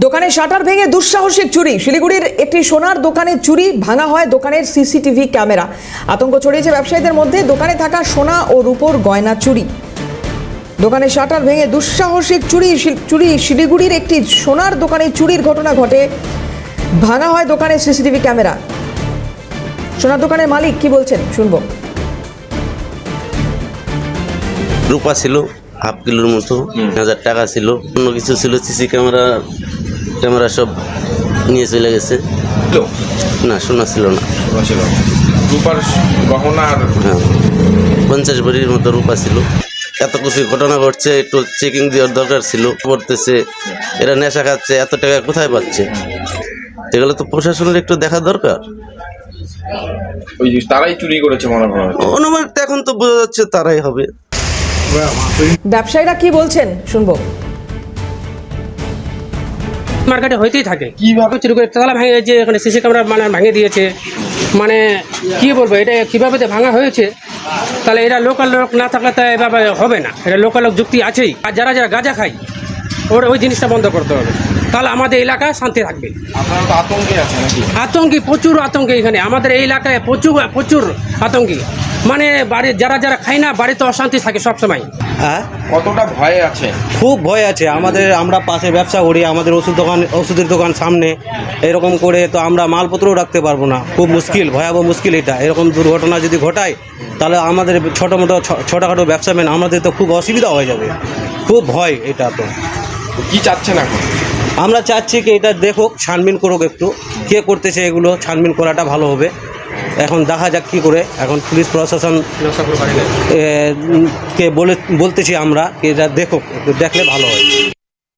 দোকানে শাটার ভেঙে দুঃসাহসিক চুরি। শিলিগুড়ির একটি সোনার দোকানে চুরি, ভাঙা হয় দোকানের সিসিটিভি ক্যামেরা। আতঙ্ক ছড়িয়েছে ব্যবসায়ীদের মধ্যে। দোকানে থাকা সোনা ও রূপোর গয়না চুরি। দোকানে শাটার ভেঙে দুঃসাহসিক চুরি শিলিগুড়ির একটি সোনার দোকানে চুরির ঘটনা ঘটে। ভাঙা হয় দোকানের সিসিটিভি ক্যামেরা। সোনার দোকানের মালিক কি বলছেন শুনবো। রূপা ছিল হাফ কিলোর মতো, 1000 টাকা ছিল, অন্য কিছু ছিল, সিসি ক্যামেরা সব নিয়ে চলে গেছে। না, সোনা ছিল না। রূপার গহনা আর হ্যাঁ, 50 ভরির মতো রূপা ছিল। এত কিছু ঘটনা ঘটছে, একটু চেকিং দেওয়ার দরকার ছিল। পড়তেছে এরা নেশা খাচ্ছে, এত টাকা কোথায় পাচ্ছে? এগুলো তো প্রশাসনের একটু দেখা দরকার। ওই যে তারাই চুরি করেছে মনে হয়। অনুমান তো এখন তো বোঝা যাচ্ছে তারাই হবে। ব্যবসায়ীরা কি বলছেন শুনবো। মার্কেটে হইতেই থাকে কিভাবে চুরি করে তালা ভেঙে যে এখানে সিসি ক্যামেরা মানে ভেঙে দিয়েছে। মানে কি বলবো, এটা কীভাবে ভাঙা হয়েছে? তাহলে এরা লোকাল লোক না থাকলে তো এভাবে হবে না। এটা লোকাল লোক যুক্তি আছেই। আর যারা যারা গাঁজা খায় ওরা ওই জিনিসটা বন্ধ করতে হবে, তাহলে আমাদের এলাকায় শান্তি থাকবে। আপনারা তো আতঙ্কে আছে নাকি? আতঙ্কি, প্রচুর আতঙ্কি এখানে আমাদের এই এলাকায় প্রচুর আতঙ্কি। মানে বাড়ির যারা যারা খায় না, বাড়িতে অশান্তি থাকে সবসময়। হ্যাঁ, কতটা ভয় আছে? খুব ভয় আছে আমাদের। আমরা পাশে ব্যবসা করি, আমাদের ওষুধের দোকান সামনে। এরকম করে তো আমরা মালপত্রও রাখতে পারবো না। খুব মুশকিল, ভয়াবহ মুশকিল এটা। এরকম দুর্ঘটনা যদি ঘটায় তাহলে আমাদের ছোটোখাটো ব্যবসাম্যান আমাদের তো খুব অসুবিধা হয়ে যাবে। খুব ভয় এটা। তো কি চাচ্ছেন এখন? আমরা চাচ্ছি কি এটা দেখুক, ছানবিন করুক, একটু কে করতেছে এগুলো ছানবিন করাটা ভালো হবে। এখন দেখা যাক কী করে। এখন পুলিশ প্রশাসন কে বলতেছি আমরা, এটা দেখুক, একটু দেখলে ভালো হয়।